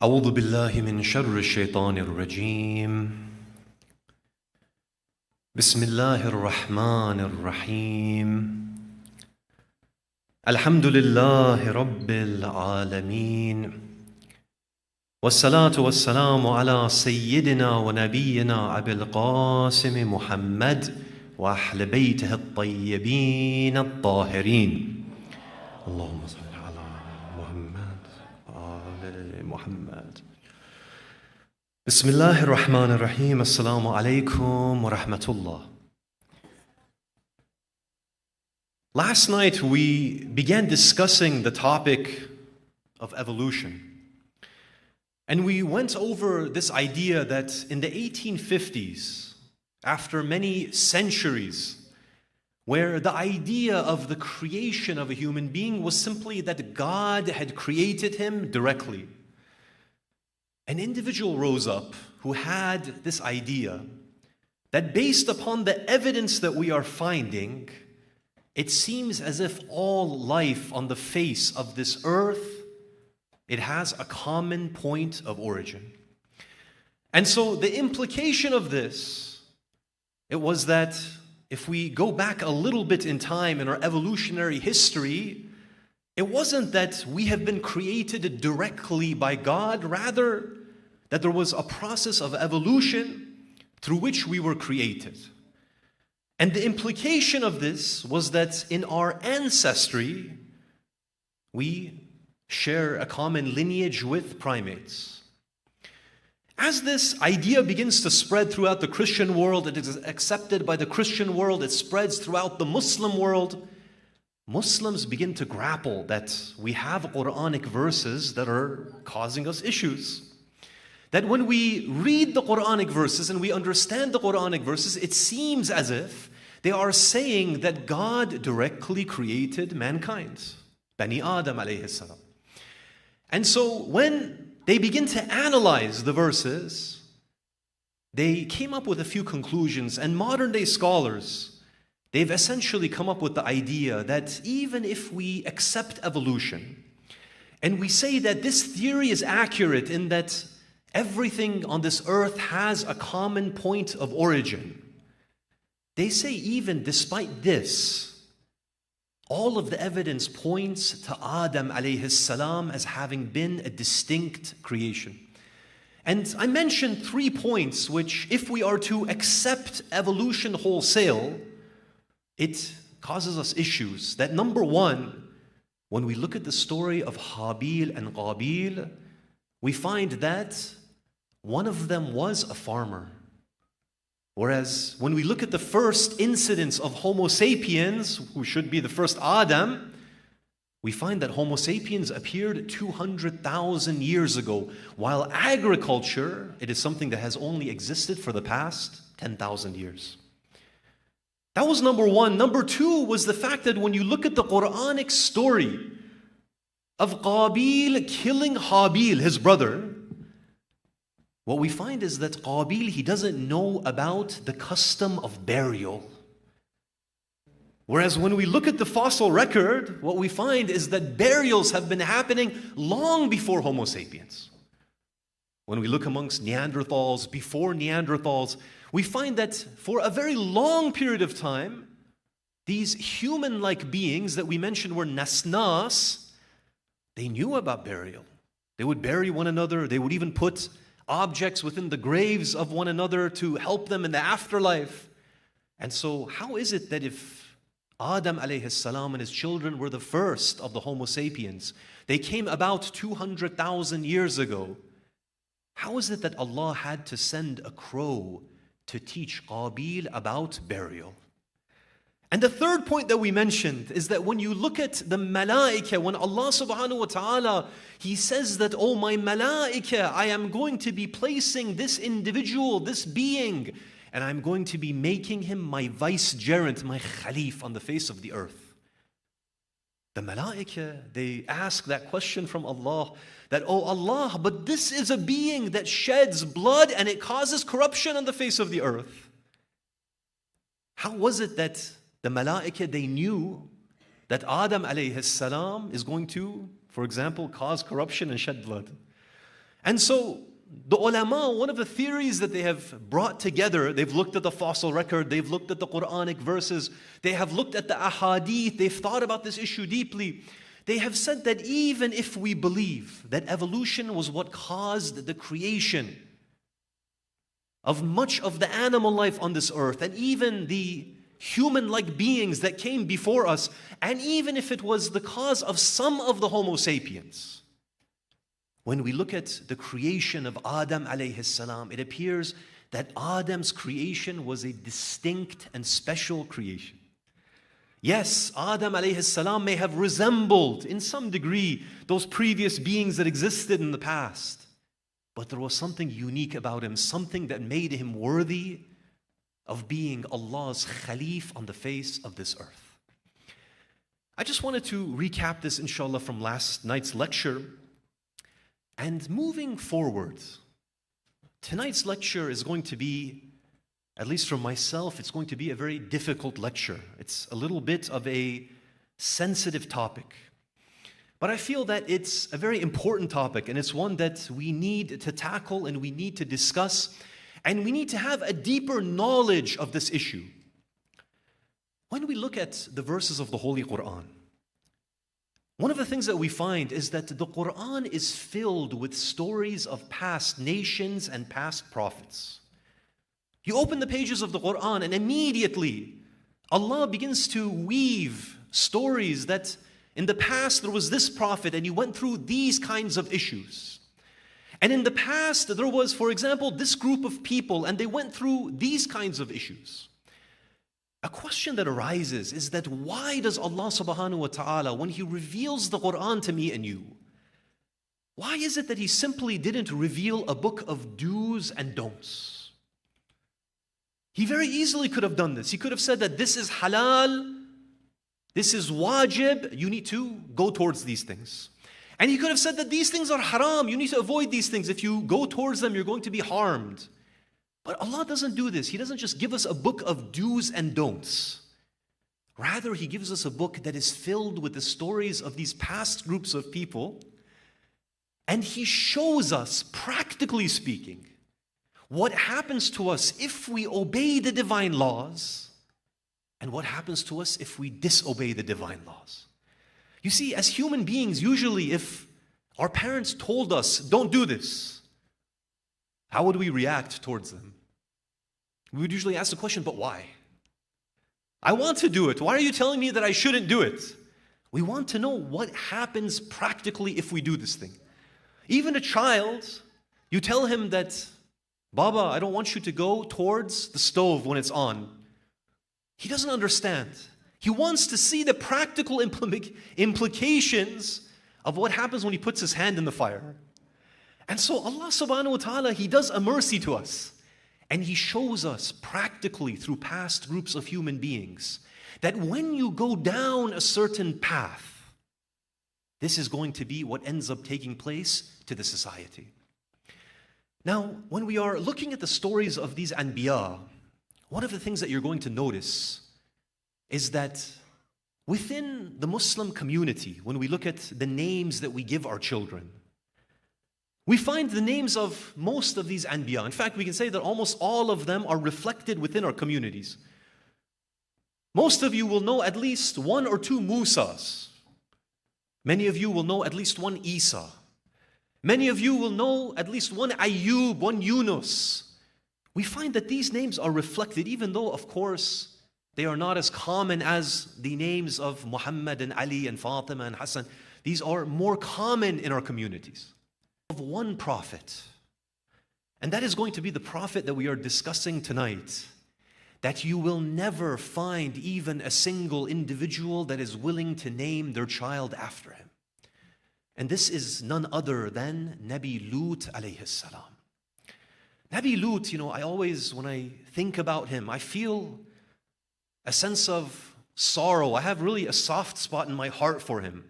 أعوذ بالله من شر الشيطان الرجيم. بسم الله الرحمن الرحيم. الحمد لله رب العالمين، والصلاة والسلام على سيدنا ونبينا أبي القاسم محمد وأهل بيته الطيبين الطاهرين. اللهم صل على محمد وآل محمد. بسم الله الرحمن الرحيم. السلام عليكم ورحمة الله. Last night we began discussing the topic of evolution. And we went over this idea that in the 1850s, after many centuries, where the idea of the creation of a human being was simply that God had created him directly, an individual rose up who had this idea that based upon the evidence that we are finding, it seems as if all life on the face of this earth, it has a common point of origin. And so the implication of this, it was that if we go back a little bit in time in our evolutionary history, it wasn't that we have been created directly by God, rather that there was a process of evolution through which we were created. And the implication of this was that in our ancestry, we share a common lineage with primates. As this idea begins to spread throughout the Christian world, it is accepted by the Christian world, it spreads throughout the Muslim world, Muslims begin to grapple that we have Quranic verses that are causing us issues. That when we read the Quranic verses and we understand the Quranic verses, it seems as if they are saying that God directly created mankind, Bani Adam alayhi salam. And so when they begin to analyze the verses, they came up with a few conclusions, and modern day scholars, they've essentially come up with the idea that even if we accept evolution, and we say that this theory is accurate in that everything on this earth has a common point of origin, they say even despite this, all of the evidence points to Adam alayhi salam as having been a distinct creation. And I mentioned 3 points which, if we are to accept evolution wholesale, it causes us issues. That number one, when we look at the story of Habil and Qabil, we find that one of them was a farmer. Whereas when we look at the first incidents of Homo sapiens, who should be the first Adam, we find that Homo sapiens appeared 200,000 years ago, while agriculture, it is something that has only existed for the past 10,000 years. That was number one. Number two was the fact that when you look at the Quranic story of Qabil killing Habil, his brother, what we find is that Qabil, he doesn't know about the custom of burial. Whereas when we look at the fossil record, what we find is that burials have been happening long before Homo sapiens. When we look amongst Neanderthals, before Neanderthals, we find that for a very long period of time, these human-like beings that we mentioned were nasnas, they knew about burial. They would bury one another, they would even put objects within the graves of one another to help them in the afterlife. And so how is it that if Adam alayhi salam and his children were the first of the Homo sapiens, they came about 200,000 years ago, how is it that Allah had to send a crow to teach Qabil about burial? And the third point that we mentioned is that when you look at the malaika, when Allah subhanahu wa ta'ala, He says that, oh my malaika, I am going to be placing this individual, this being, and I'm going to be making him my vicegerent, my khalif on the face of the earth. The malaika, they ask that question from Allah, that, oh Allah, but this is a being that sheds blood and it causes corruption on the face of the earth. How was it that the malaika, they knew that Adam alayhi salam is going to, for example, cause corruption and shed blood? And so the ulama, one of the theories that they have brought together, they've looked at the fossil record, they've looked at the Quranic verses, they have looked at the ahadith, they've thought about this issue deeply. They have said that even if we believe that evolution was what caused the creation of much of the animal life on this earth, and even the human-like beings that came before us, and even if it was the cause of some of the Homo sapiens, when we look at the creation of Adam alayhi salam, it appears that Adam's creation was a distinct and special creation. Yes, Adam alayhi salam may have resembled in some degree those previous beings that existed in the past, but there was something unique about him, something that made him worthy of being Allah's Khalif on the face of this earth. I just wanted to recap this, inshallah, from last night's lecture. And moving forward, tonight's lecture is going to be, at least for myself, it's going to be a very difficult lecture. It's a little bit of a sensitive topic. But I feel that it's a very important topic, and it's one that we need to tackle and we need to discuss, and we need to have a deeper knowledge of this issue. When we look at the verses of the Holy Quran, one of the things that we find is that the Quran is filled with stories of past nations and past prophets. You open the pages of the Quran and immediately Allah begins to weave stories that in the past there was this prophet and he went through these kinds of issues. And in the past there was, for example, this group of people and they went through these kinds of issues. A question that arises is that why does Allah subhanahu wa ta'ala, when He reveals the Quran to me and you, why is it that He simply didn't reveal a book of do's and don'ts? He very easily could have done this. He could have said that this is halal, this is wajib, you need to go towards these things. And He could have said that these things are haram, you need to avoid these things. If you go towards them, you're going to be harmed. But Allah doesn't do this. He doesn't just give us a book of do's and don'ts. Rather, He gives us a book that is filled with the stories of these past groups of people. And He shows us, practically speaking, what happens to us if we obey the divine laws and what happens to us if we disobey the divine laws. You see, as human beings, usually if our parents told us, don't do this, how would we react towards them? We would usually ask the question, but why? I want to do it. Why are you telling me that I shouldn't do it? We want to know what happens practically if we do this thing. Even a child, you tell him that, Baba, I don't want you to go towards the stove when it's on. He doesn't understand. He wants to see the practical implications of what happens when he puts his hand in the fire. And so Allah subhanahu wa ta'ala, He does a mercy to us. And He shows us practically through past groups of human beings that when you go down a certain path, this is going to be what ends up taking place to the society. Now, when we are looking at the stories of these anbiya, one of the things that you're going to notice is that within the Muslim community, when we look at the names that we give our children, we find the names of most of these anbiya. In fact, we can say that almost all of them are reflected within our communities. Most of you will know at least one or two Musas. Many of you will know at least one Isa. Many of you will know at least one Ayyub, one Yunus. We find that these names are reflected, even though, of course, they are not as common as the names of Muhammad and Ali and Fatima and Hassan. These are more common in our communities. Of one prophet, and that is going to be the prophet that we are discussing tonight, that you will never find even a single individual that is willing to name their child after him. And this is none other than Nabi Lut alayhi salam. Nabi Lut, I always, when I think about him, I feel a sense of sorrow. I have really a soft spot in my heart for him.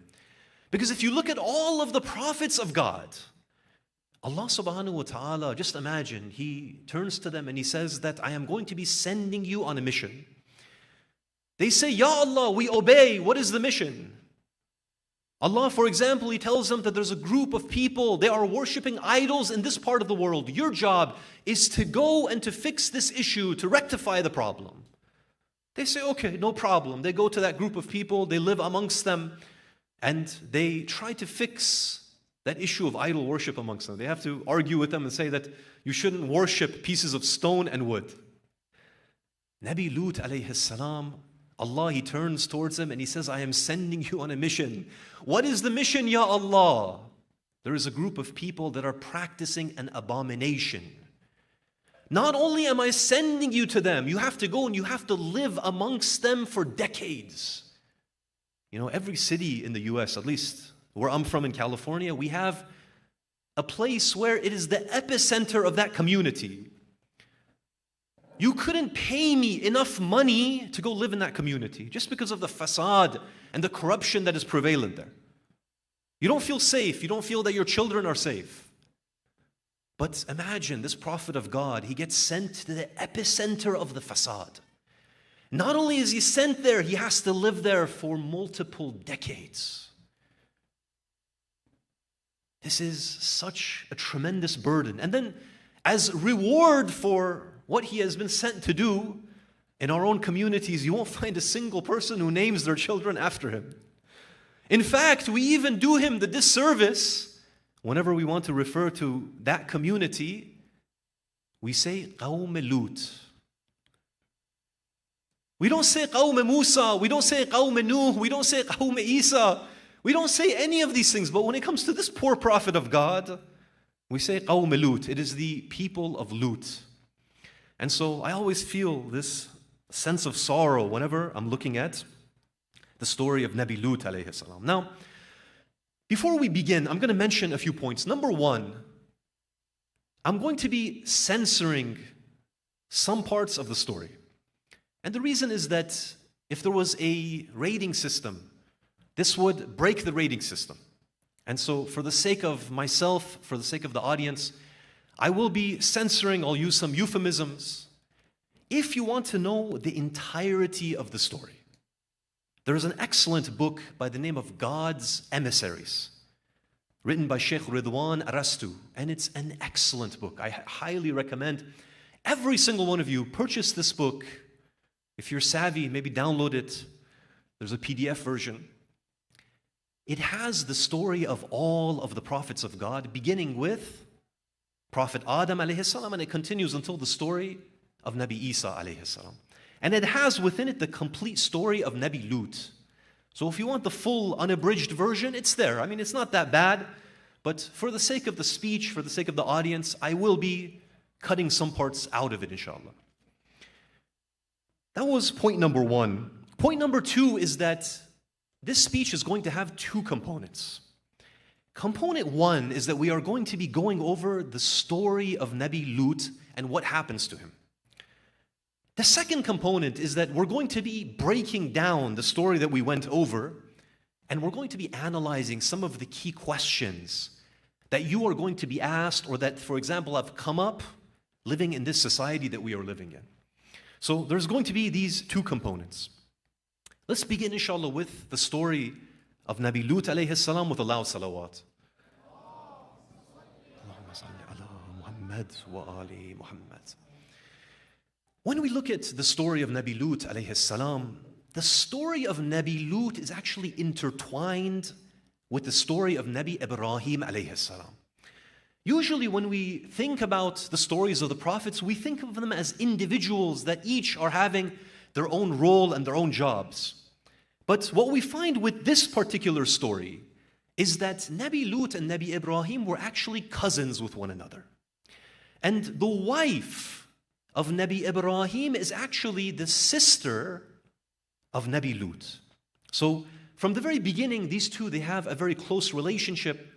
Because if you look at all of the prophets of God, Allah subhanahu wa ta'ala, just imagine, He turns to them and He says that I am going to be sending you on a mission. They say, Ya Allah, we obey. What is the mission? Allah, for example, He tells them that there's a group of people, they are worshipping idols in this part of the world. Your job is to go and to fix this issue, to rectify the problem. They say, okay, no problem. They go to that group of people, they live amongst them, and they try to fix that issue of idol worship amongst them. They have to argue with them and say that you shouldn't worship pieces of stone and wood. Nabi Lut alayhi salam, Allah, He turns towards him and He says, I am sending you on a mission. What is the mission, Ya Allah? There is a group of people that are practicing an abomination. Not only am I sending you to them, you have to go and you have to live amongst them for decades. You know, every city in the US, at least where I'm from in California, we have a place where it is the epicenter of that community. You couldn't pay me enough money to go live in that community just because of the fasad and the corruption that is prevalent there. You don't feel safe. You don't feel that your children are safe. But imagine this prophet of God, he gets sent to the epicenter of the fasad. Not only is he sent there, he has to live there for multiple decades. This is such a tremendous burden. And then as reward for what he has been sent to do, in our own communities, you won't find a single person who names their children after him. In fact, we even do him the disservice whenever we want to refer to that community, we say Qawm Lut. We don't say Qawm Musa, we don't say Qawm Nuh, we don't say Qawm Isa. We don't say any of these things, but when it comes to this poor prophet of God, we say Qawm Lut. It is the people of Lut. And so I always feel this sense of sorrow whenever I'm looking at the story of Nabi Lut alayhi salam. Now, before we begin, I'm going to mention a few points. Number one, I'm going to be censoring some parts of the story. And the reason is that if there was a rating system, this would break the rating system. And so for the sake of myself, for the sake of the audience, I will be censoring, I'll use some euphemisms. If you want to know the entirety of the story, there is an excellent book by the name of God's Emissaries, written by Sheikh Ridwan Arastu, and it's an excellent book. I highly recommend every single one of you purchase this book. If you're savvy, maybe download it. There's a PDF version. It has the story of all of the prophets of God, beginning with Prophet Adam alayhi salam, and it continues until the story of Nabi Isa alayhi salam. And it has within it the complete story of Nabi Lut. So if you want the full unabridged version, it's there. I mean, it's not that bad, but for the sake of the speech, for the sake of the audience, I will be cutting some parts out of it, inshallah. That was point number one. Point number two is that this speech is going to have two components. Component one is that we are going to be going over the story of Nabi Lut and what happens to him. The second component is that we're going to be breaking down the story that we went over, and we're going to be analyzing some of the key questions that you are going to be asked, or that, for example, have come up living in this society that we are living in. So there's going to be these two components. Let's begin, inshallah, with the story of Nabi Lut alayhi salam with a loud salawat. When we look at the story of Nabi Lut alayhi salam, the story of Nabi Lut is actually intertwined with the story of Nabi Ibrahim alayhi salam. Usually when we think about the stories of the prophets, we think of them as individuals that each are having their own role and their own jobs. But what we find with this particular story is that Nabi Lut and Nabi Ibrahim were actually cousins with one another. And the wife of Nabi Ibrahim is actually the sister of Nabi Lut. So from the very beginning, these two, they have a very close relationship.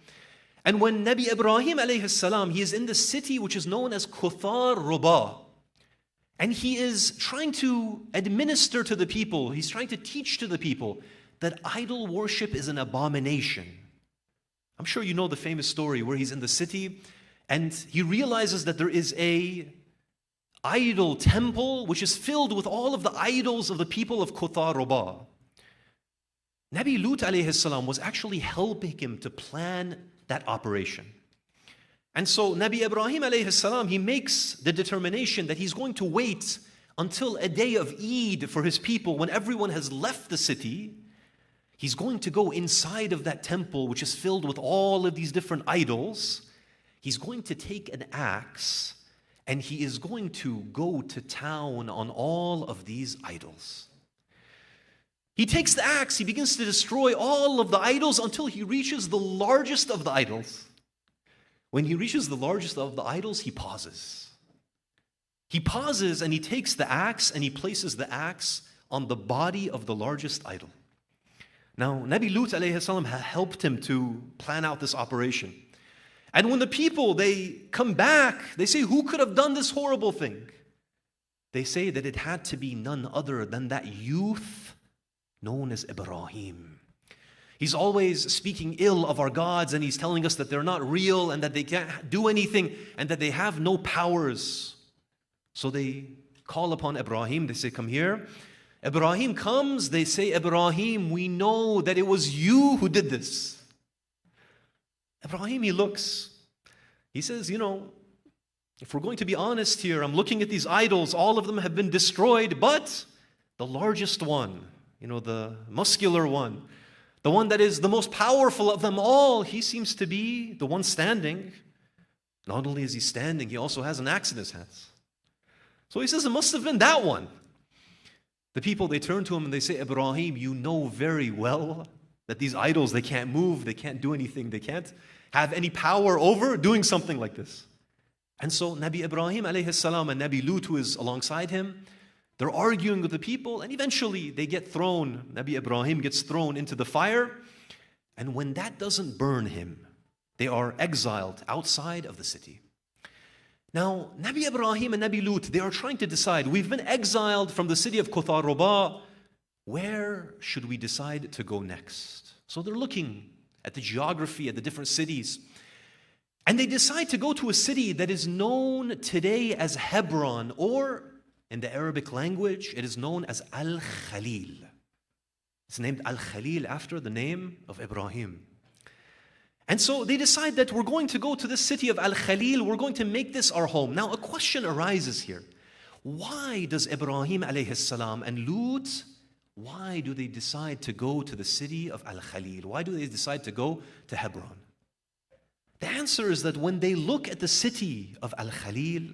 And when Nabi Ibrahim alayhi salam, he is in the city which is known as Kuthar Ruba, and he is trying to administer to the people, he's trying to teach to the people that idol worship is an abomination. I'm sure you know the famous story where he's in the city and he realizes that there is a idol temple which is filled with all of the idols of the people of Kuthar Ruba. Nabi Lut alayhi salam was actually helping him to plan that operation. And so Nabi Ibrahim alayhi salam, he makes the determination that he's going to wait until a day of Eid for his people when everyone has left the city. He's going to go inside of that temple, which is filled with all of these different idols. He's going to take an axe and he is going to go to town on all of these idols. He takes the axe, he begins to destroy all of the idols until he reaches the largest of the idols. When he reaches the largest of the idols, he pauses. He pauses and he takes the axe and he places the axe on the body of the largest idol. Now, Nabi Lut alayhi salam helped him to plan out this operation. And when the people, they come back, they say, who could have done this horrible thing? They say that it had to be none other than that youth known as Ibrahim. He's always speaking ill of our gods and he's telling us that they're not real and that they can't do anything and that they have no powers. So they call upon Ibrahim, they say, come here. Ibrahim comes, they say, Ibrahim, we know that it was you who did this. Ibrahim, he looks, he says, if we're going to be honest here, I'm looking at these idols, all of them have been destroyed, but the largest one, the muscular one, the one that is the most powerful of them all, he seems to be the one standing. Not only is he standing, he also has an axe in his hands. So he says, it must have been that one. The people, they turn to him and they say, Ibrahim, you know very well that these idols, they can't move, they can't do anything, they can't have any power over doing something like this. And so Nabi Ibrahim alayhi salam and Nabi Lut, who is alongside him, they're arguing with the people and eventually they get thrown. Nabi Ibrahim gets thrown into the fire. And when that doesn't burn him, they are exiled outside of the city. Now, Nabi Ibrahim and Nabi Lut, they are trying to decide, we've been exiled from the city of Qutharuba, where should we decide to go next? So they're looking at the geography, at the different cities. And they decide to go to a city that is known today as Hebron, or in the Arabic language, it is known as Al-Khalil. It's named Al-Khalil after the name of Ibrahim. And so they decide that we're going to go to this city of Al-Khalil, we're going to make this our home. Now a question arises here. Why does Ibrahim alayhi salam and Lut, why do they decide to go to the city of Al-Khalil? Why do they decide to go to Hebron? The answer is that when they look at the city of Al-Khalil,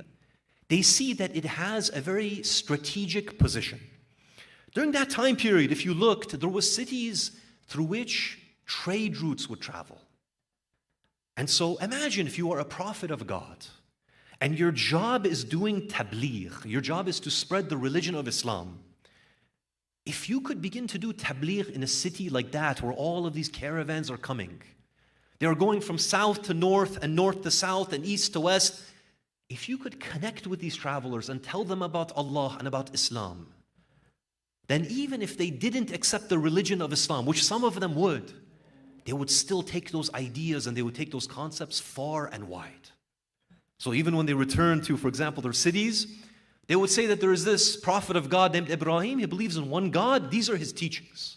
they see that it has a very strategic position. During that time period, if you looked, there were cities through which trade routes would travel. And so imagine if you are a prophet of God and your job is doing tabligh, your job is to spread the religion of Islam. If you could begin to do tabligh in a city like that where all of these caravans are coming, they are going from south to north and north to south and east to west. If you could connect with these travelers and tell them about Allah and about Islam, then even if they didn't accept the religion of Islam, which some of them would, they would still take those ideas and they would take those concepts far and wide. So even when they return to, for example, their cities, they would say that there is this prophet of God named Ibrahim, he believes in one God, these are his teachings.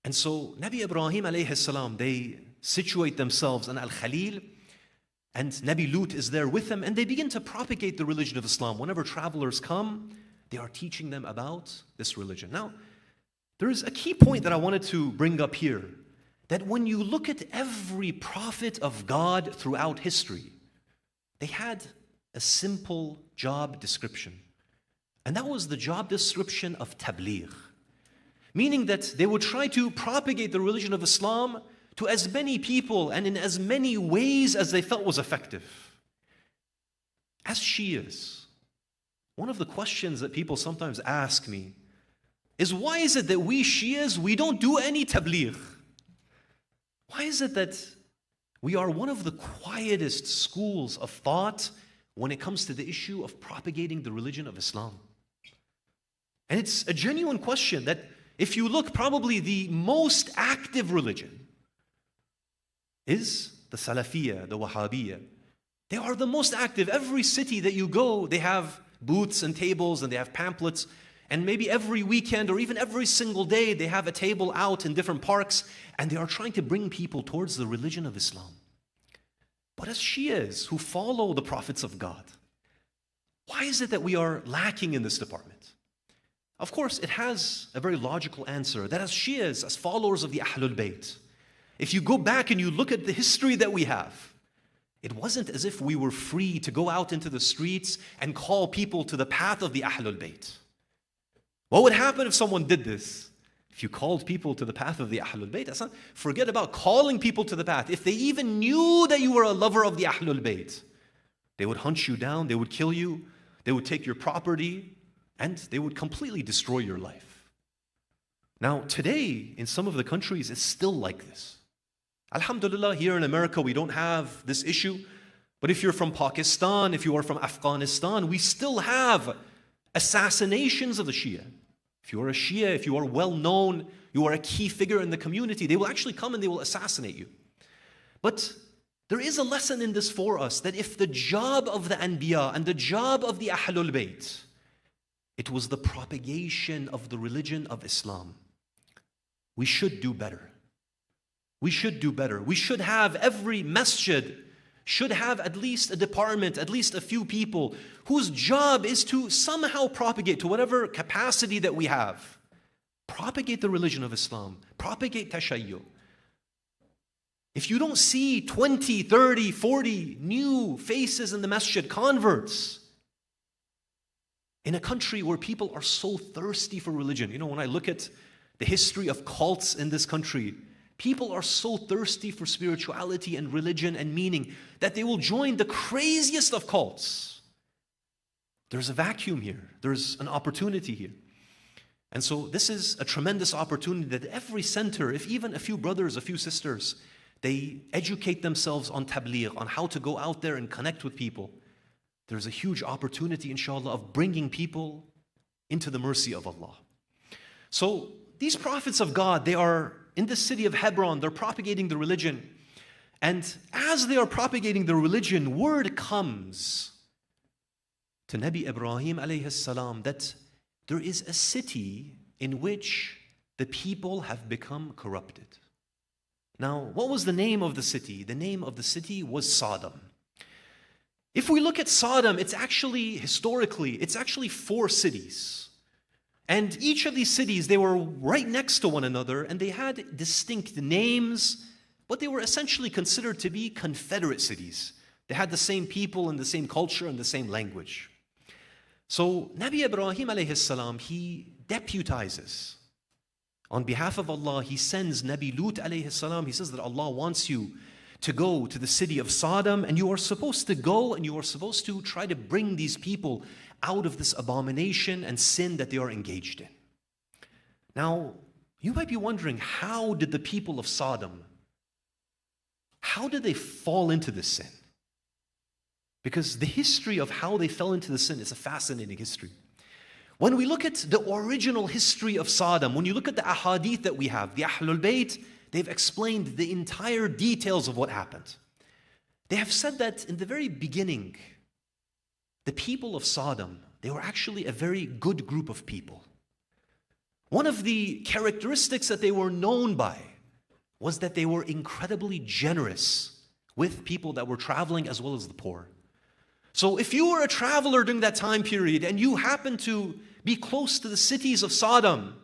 And so Nabi Ibrahim alayhi salam, they situate themselves in Al-Khalil, and Nabi Lut is there with them, and they begin to propagate the religion of Islam. Whenever travelers come, they are teaching them about this religion. Now, there is a key point that I wanted to bring up here, that when you look at every prophet of God throughout history, they had a simple job description. And that was the job description of tabligh. Meaning that they would try to propagate the religion of Islam to as many people and in as many ways as they felt was effective. As Shias, one of the questions that people sometimes ask me is, why is it that we Shias, we don't do any tabligh? Why is it that we are one of the quietest schools of thought when it comes to the issue of propagating the religion of Islam? And it's a genuine question that if you look, probably the most active religion is the Salafiyya, the Wahhabiyya. They are the most active. Every city that you go, they have booths and tables and they have pamphlets And maybe every weekend or even every single day they have a table out in different parks and they are trying to bring people towards the religion of Islam. But as Shias who follow the prophets of God, why is it that we are lacking in this department? Of course, it has a very logical answer, that as Shias, as followers of the Ahlul Bayt, if you go back and you look at the history that we have, it wasn't as if we were free to go out into the streets and call people to the path of the Ahlul Bayt. What would happen if someone did this? If you called people to the path of the Ahlul Bayt, forget about calling people to the path. If they even knew that you were a lover of the Ahlul Bayt, they would hunt you down, they would kill you, they would take your property, and they would completely destroy your life. Now, today, in some of the countries, it's still like this. Alhamdulillah, here in America, we don't have this issue. But if you're from Pakistan, if you are from Afghanistan, we still have assassinations of the Shia. If you are a Shia, if you are well known, you are a key figure in the community, they will actually come and they will assassinate you. But there is a lesson in this for us, that if the job of the Anbiya and the job of the Ahlul Bayt, it was the propagation of the religion of Islam, we should do better. We should do better. We should have every masjid should have at least a department, at least a few people whose job is to somehow propagate, to whatever capacity that we have, propagate the religion of Islam, propagate tashayyu. If you don't see 20, 30, 40 new faces in the masjid, converts, in a country where people are so thirsty for religion, when I look at the history of cults in this country, people are so thirsty for spirituality and religion and meaning that they will join the craziest of cults. There's a vacuum here. There's an opportunity here. And so this is a tremendous opportunity that every center, if even a few brothers, a few sisters, they educate themselves on tabligh, on how to go out there and connect with people. There's a huge opportunity, inshallah, of bringing people into the mercy of Allah. So these prophets of God, they are in the city of Hebron, they're propagating the religion. And as they are propagating the religion, word comes to Nabi Ibrahim alayhi salam that there is a city in which the people have become corrupted. Now, what was the name of the city? The name of the city was Sodom. If we look at Sodom, it's actually, historically, it's actually 4 cities. And each of these cities, they were right next to one another, and they had distinct names, but they were essentially considered to be confederate cities. They had the same people and the same culture and the same language. So Nabi Ibrahim alayhi salam, he deputizes. On behalf of Allah, he sends Nabi Lut alayhi salam. He says that Allah wants you to go to the city of Sodom, and you are supposed to go and you are supposed to try to bring these people out of this abomination and sin that they are engaged in. Now, you might be wondering, how did the people of Sodom, how did they fall into this sin? Because the history of how they fell into the sin is a fascinating history. When we look at the original history of Sodom, when you look at the ahadith that we have, the Ahlul Bayt, they've explained the entire details of what happened. They have said that in the very beginning, the people of Sodom, they were actually a very good group of people. One of the characteristics that they were known by was that they were incredibly generous with people that were traveling as well as the poor. So if you were a traveler during that time period and you happened to be close to the cities of Sodom,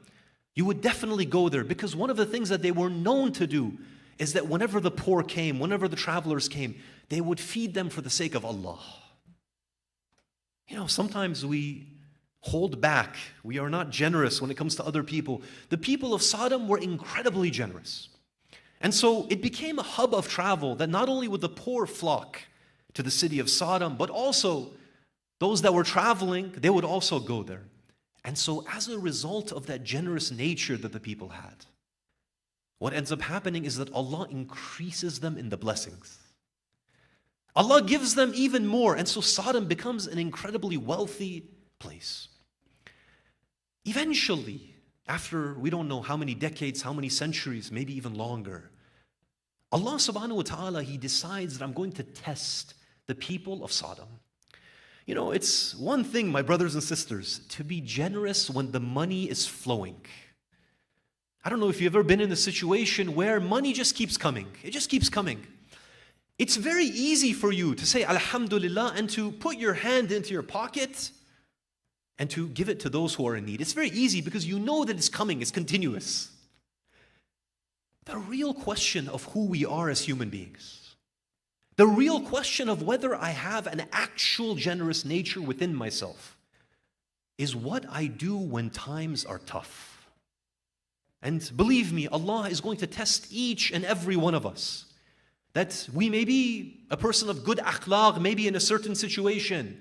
you would definitely go there, because one of the things that they were known to do is that whenever the poor came, whenever the travelers came, they would feed them for the sake of Allah. Sometimes we hold back. We are not generous when it comes to other people. The people of Sodom were incredibly generous. And so it became a hub of travel that not only would the poor flock to the city of Sodom, but also those that were traveling, they would also go there. And so as a result of that generous nature that the people had, what ends up happening is that Allah increases them in the blessings. Allah gives them even more, and so Sodom becomes an incredibly wealthy place. Eventually, after we don't know how many decades, how many centuries, maybe even longer, Allah subhanahu wa ta'ala, He decides that I'm going to test the people of Sodom. You know, it's one thing, my brothers and sisters, to be generous when the money is flowing. I don't know if you've ever been in a situation where money just keeps coming. It just keeps coming. It's very easy for you to say Alhamdulillah and to put your hand into your pocket and to give it to those who are in need. It's very easy because you know that it's coming, it's continuous. The real question of who we are as human beings, the real question of whether I have an actual generous nature within myself, is what I do when times are tough. And believe me, Allah is going to test each and every one of us. That we may be a person of good akhlaq, maybe in a certain situation.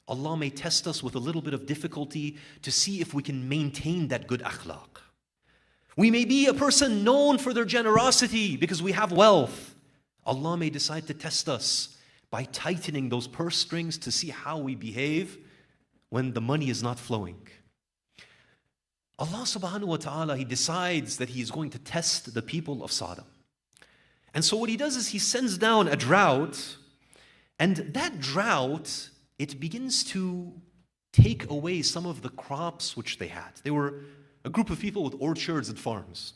Allah may test us with a little bit of difficulty to see if we can maintain that good akhlaq. We may be a person known for their generosity because we have wealth. Allah may decide to test us by tightening those purse strings to see how we behave when the money is not flowing. Allah subhanahu wa ta'ala, He decides that He is going to test the people of Sodom. And so what He does is He sends down a drought, and that drought, it begins to take away some of the crops which they had. They were a group of people with orchards and farms.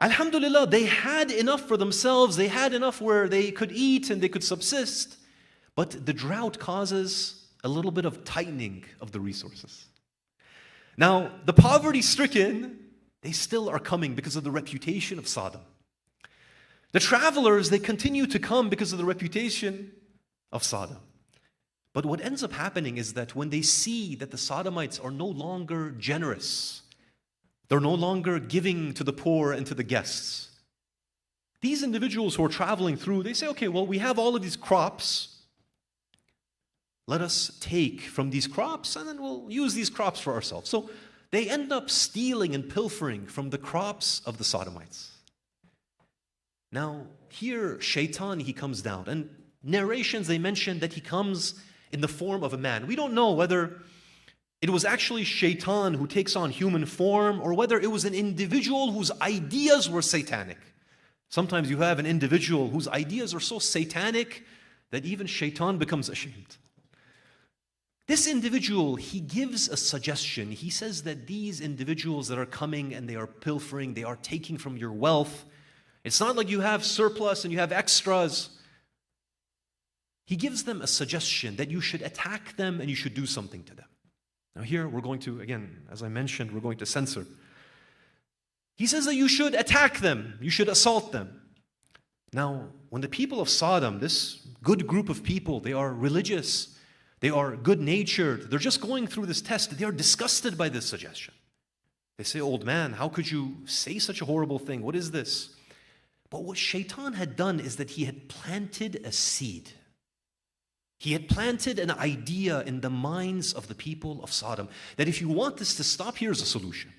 Alhamdulillah, they had enough for themselves, they had enough where they could eat and they could subsist, but the drought causes a little bit of tightening of the resources. Now, the poverty-stricken, they still are coming because of the reputation of Sodom. The travelers, they continue to come because of the reputation of Sodom. But what ends up happening is that when they see that the Sodomites are no longer generous, they're no longer giving to the poor and to the guests, these individuals who are traveling through, they say, okay, well, we have all of these crops. Let us take from these crops and then we'll use these crops for ourselves. So they end up stealing and pilfering from the crops of the Sodomites. Now, here, Shaitan, he comes down. And narrations, they mention that he comes in the form of a man. We don't know whether it was actually Shaitan who takes on human form or whether it was an individual whose ideas were satanic. Sometimes you have an individual whose ideas are so satanic that even Shaitan becomes ashamed. This individual, he gives a suggestion. He says that these individuals that are coming and they are pilfering, they are taking from your wealth. It's not like you have surplus and you have extras. He gives them a suggestion that you should attack them and you should do something to them. Now here we're going to, again, as I mentioned, we're going to censor. He says that you should attack them, you should assault them. Now, when the people of Sodom, this good group of people, they are religious, they are good-natured, they're just going through this test, they are disgusted by this suggestion. They say, old man, how could you say such a horrible thing? What is this? But what Shaitan had done is that he had planted a seed. He had planted an idea in the minds of the people of Sodom that if you want this to stop, here's a solution.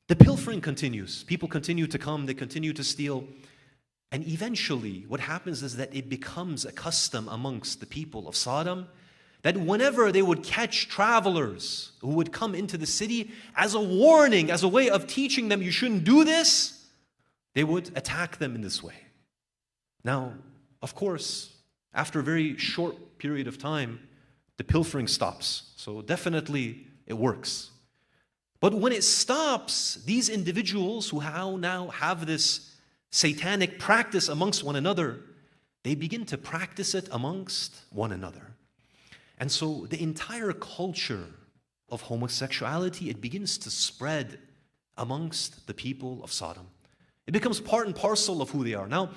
The pilfering continues. People continue to come, they continue to steal. And eventually, what happens is that it becomes a custom amongst the people of Sodom that whenever they would catch travelers who would come into the city, as a warning, as a way of teaching them you shouldn't do this, they would attack them in this way. Now, of course, after a very short period of time, the pilfering stops. So definitely it works. But when it stops, these individuals who now have this satanic practice amongst one another, they begin to practice it amongst one another. And so the entire culture of homosexuality, it begins to spread amongst the people of Sodom. It becomes part and parcel of who they are. Now,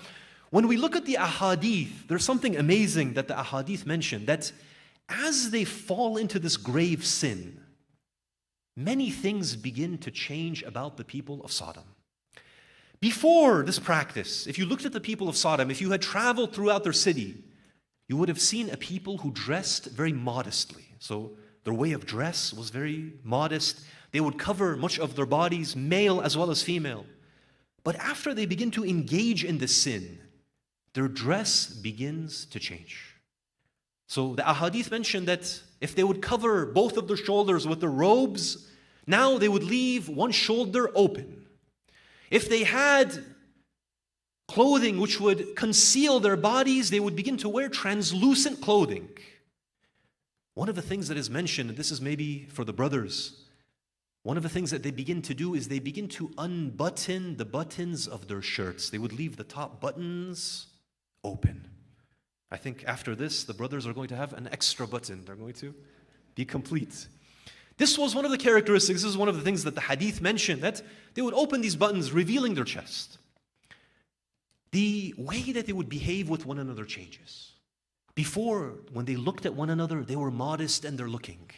when we look at the ahadith, there's something amazing that the ahadith mention, that as they fall into this grave sin, many things begin to change about the people of Sodom. Before this practice, if you looked at the people of Sodom, if you had traveled throughout their city, you would have seen a people who dressed very modestly. So their way of dress was very modest. They would cover much of their bodies, male as well as female. But after they begin to engage in this sin, their dress begins to change. So the ahadith mentioned that if they would cover both of their shoulders with their robes, now they would leave one shoulder open. If they had clothing which would conceal their bodies. They would begin to wear translucent clothing. One of the things that is mentioned, and this is maybe for the brothers, one of the things that they begin to do is they begin to unbutton the buttons of their shirts. They would leave the top buttons open. I think after this, the brothers are going to have an extra button. They're going to be complete. This was one of the characteristics, this is one of the things that the hadith mentioned, that they would open these buttons, revealing their chest. The way that they would behave with one another changes. Before, when they looked at one another, they were modest and they're looking.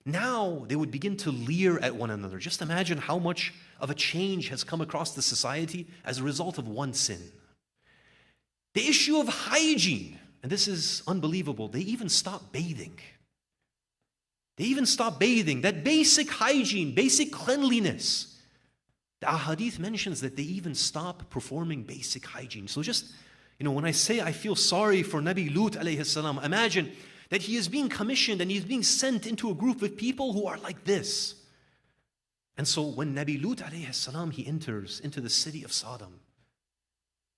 Now, they would begin to leer at one another. Just imagine how much of a change has come across the society as a result of one sin. The issue of hygiene, and this is unbelievable, they even stopped bathing. They even stopped bathing. That basic hygiene, basic cleanliness. The ahadith mentions that they even stop performing basic hygiene. So just, when I say I feel sorry for Nabi Lut alayhi salam, imagine that he is being commissioned and he's being sent into a group of people who are like this. And so when Nabi Lut alayhi salam, he enters into the city of Sodom,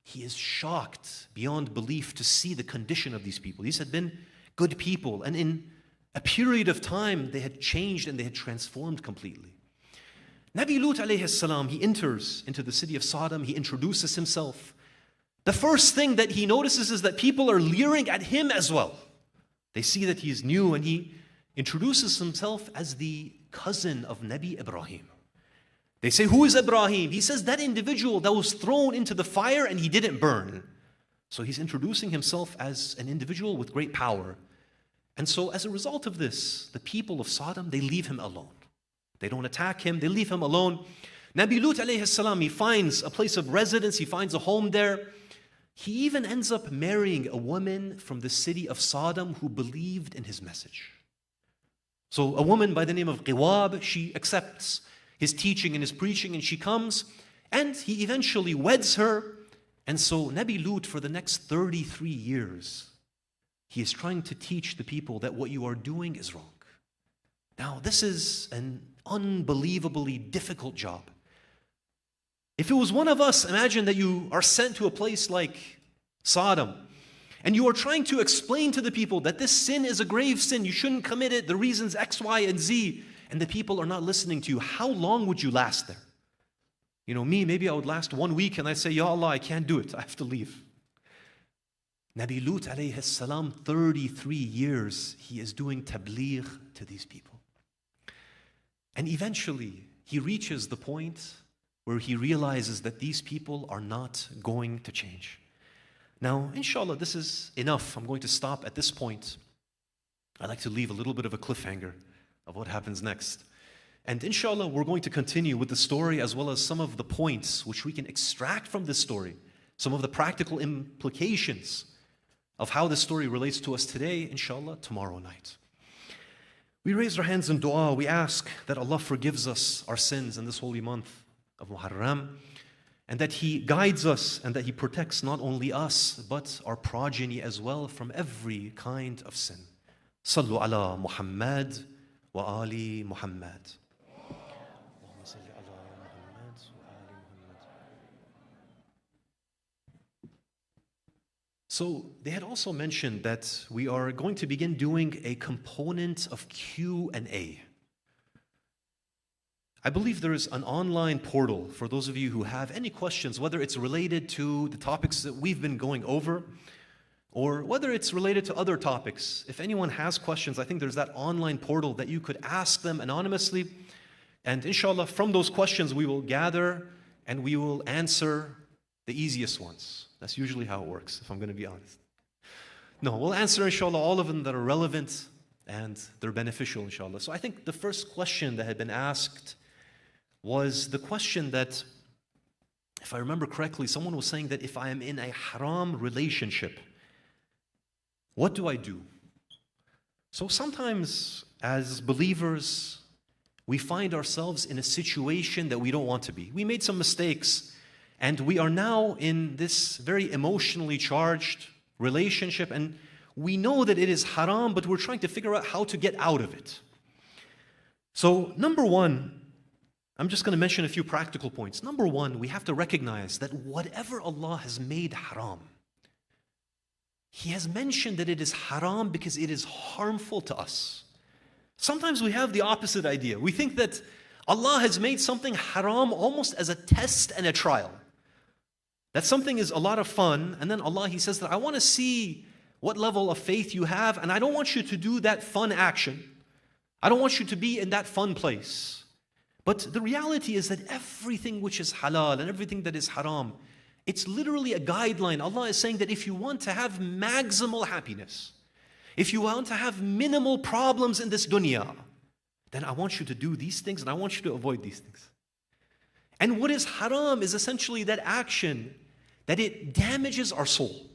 he is shocked beyond belief to see the condition of these people. These had been good people, and in a period of time they had changed and they had transformed completely. Nabi Lut alayhi salam, he enters into the city of Sodom, he introduces himself. The first thing that he notices is that people are leering at him as well. They see that he is new, and he introduces himself as the cousin of Nabi Ibrahim. They say, who is Ibrahim? He says, that individual that was thrown into the fire and he didn't burn. So he's introducing himself as an individual with great power. And so as a result of this, the people of Sodom, they leave him alone. They don't attack him, they leave him alone. Nabi Lut alayhi salam, he finds a place of residence, he finds a home there. He even ends up marrying a woman from the city of Sodom who believed in his message. So a woman by the name of Qiwab, she accepts his teaching and his preaching, and she comes, and he eventually weds her. And so Nabi Lut, for the next 33 years, he is trying to teach the people that what you are doing is wrong. Now, this is an unbelievably difficult job. If it was one of us, imagine that you are sent to a place like Sodom, and you are trying to explain to the people that this sin is a grave sin, you shouldn't commit it, the reasons X, Y, and Z, and the people are not listening to you. How long would you last there? Maybe I would last 1 week and I say, Ya Allah, I can't do it, I have to leave. Nabi Lut alayhi salam, 33 years, he is doing tabligh to these people. And eventually, he reaches the point where he realizes that these people are not going to change. Now, inshallah, this is enough. I'm going to stop at this point. I'd like to leave a little bit of a cliffhanger of what happens next. And inshallah, we're going to continue with the story as well as some of the points which we can extract from this story, some of the practical implications of how this story relates to us today, inshallah, tomorrow night. We raise our hands in dua. We ask that Allah forgives us our sins in this holy month of Muharram, and that He guides us and that He protects not only us, but our progeny as well from every kind of sin. Sallu ala Muhammad wa ali Muhammad. So they had also mentioned that we are going to begin doing a component of Q&A. I believe there is an online portal for those of you who have any questions, whether it's related to the topics that we've been going over, or whether it's related to other topics. If anyone has questions, I think there's that online portal that you could ask them anonymously. And inshallah, from those questions, we will gather and we will answer the easiest ones. That's usually how it works, if I'm going to be honest. No, we'll answer, inshallah, all of them that are relevant and they're beneficial, inshallah. So I think the first question that had been asked was the question that, if I remember correctly, someone was saying that if I am in a haram relationship, what do I do? So sometimes as believers, we find ourselves in a situation that we don't want to be. We made some mistakes, and we are now in this very emotionally charged relationship, and we know that it is haram, but we're trying to figure out how to get out of it. So number one, I'm just going to mention a few practical points. Number one, we have to recognize that whatever Allah has made haram, He has mentioned that it is haram because it is harmful to us. Sometimes we have the opposite idea. We think that Allah has made something haram almost as a test and a trial. That something is a lot of fun, and then Allah, He says that I want to see what level of faith you have, and I don't want you to do that fun action. I don't want you to be in that fun place. But the reality is that everything which is halal and everything that is haram, it's literally a guideline. Allah is saying that if you want to have maximal happiness, if you want to have minimal problems in this dunya, then I want you to do these things and I want you to avoid these things. And what is haram is essentially that action that it damages our soul.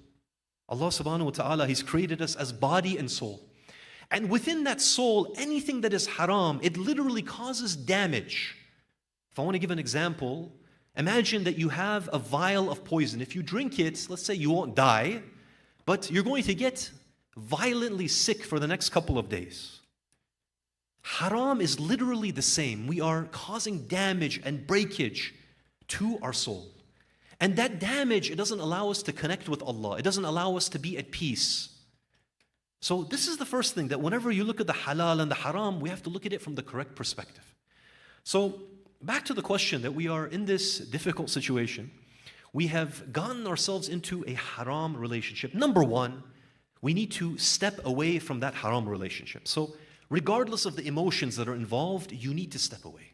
Allah subhanahu wa ta'ala, He's created us as body and soul. And within that soul, anything that is haram, it literally causes damage. If I want to give an example, imagine that you have a vial of poison. If you drink it, let's say you won't die, but you're going to get violently sick for the next couple of days. Haram is literally the same. We are causing damage and breakage to our soul. And that damage, it doesn't allow us to connect with Allah. It doesn't allow us to be at peace. So this is the first thing, that whenever you look at the halal and the haram, we have to look at it from the correct perspective. So back to the question, that we are in this difficult situation. We have gotten ourselves into a haram relationship. Number one, we need to step away from that haram relationship. So regardless of the emotions that are involved, you need to step away.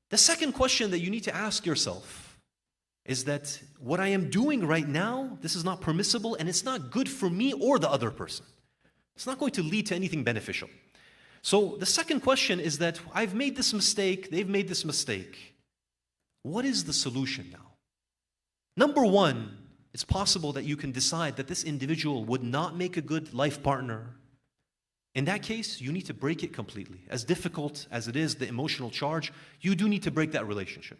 The second question that you need to ask yourself is that what I am doing right now, this is not permissible and it's not good for me or the other person. It's not going to lead to anything beneficial. So the second question is that I've made this mistake, they've made this mistake. What is the solution now? Number one, it's possible that you can decide that this individual would not make a good life partner. In that case, you need to break it completely. As difficult as it is, the emotional charge, you do need to break that relationship.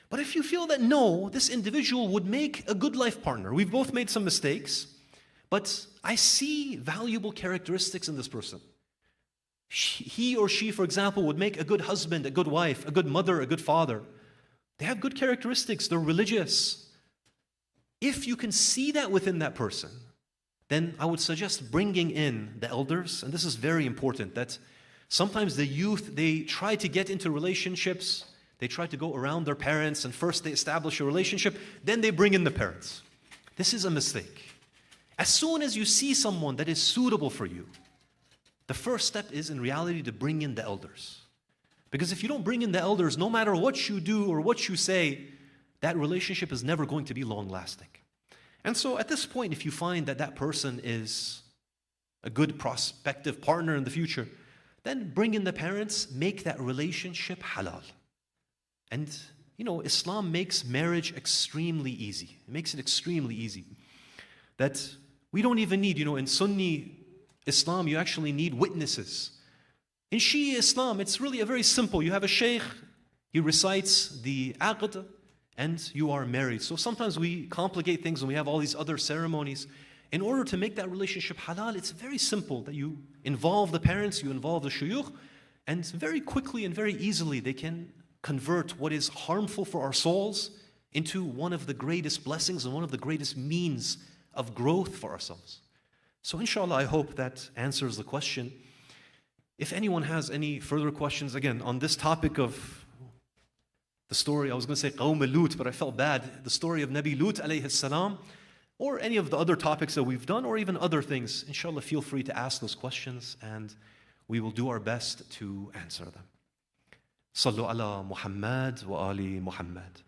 But if you feel that no, this individual would make a good life partner, we've both made some mistakes, but I see valuable characteristics in this person. He or she, for example, would make a good husband, a good wife, a good mother, a good father. They have good characteristics, they're religious. If you can see that within that person, then I would suggest bringing in the elders. And this is very important, that sometimes the youth, they try to get into relationships. They try to go around their parents, and first they establish a relationship, then they bring in the parents. This is a mistake. As soon as you see someone that is suitable for you, the first step is in reality to bring in the elders. Because if you don't bring in the elders, no matter what you do or what you say, that relationship is never going to be long-lasting. And so at this point, if you find that that person is a good prospective partner in the future, then bring in the parents, make that relationship halal. And, you know, Islam makes marriage extremely easy. It makes it extremely easy. That we don't even need, you know, in Sunni Islam, you actually need witnesses. In Shia Islam, it's really a very simple. You have a sheikh, he recites the aqd, and you are married. So sometimes we complicate things and we have all these other ceremonies. In order to make that relationship halal, it's very simple, that you involve the parents, you involve the shuyukh, and very quickly and very easily they can convert what is harmful for our souls into one of the greatest blessings and one of the greatest means of growth for ourselves. So inshallah, I hope that answers the question. If anyone has any further questions, again, on this topic of the story, I was going to say Qawm Lut, but I felt bad, the story of Nabi Lut alayhi salam, or any of the other topics that we've done, or even other things, inshallah, feel free to ask those questions and we will do our best to answer them. Sallu ala Muhammad wa ali Muhammad.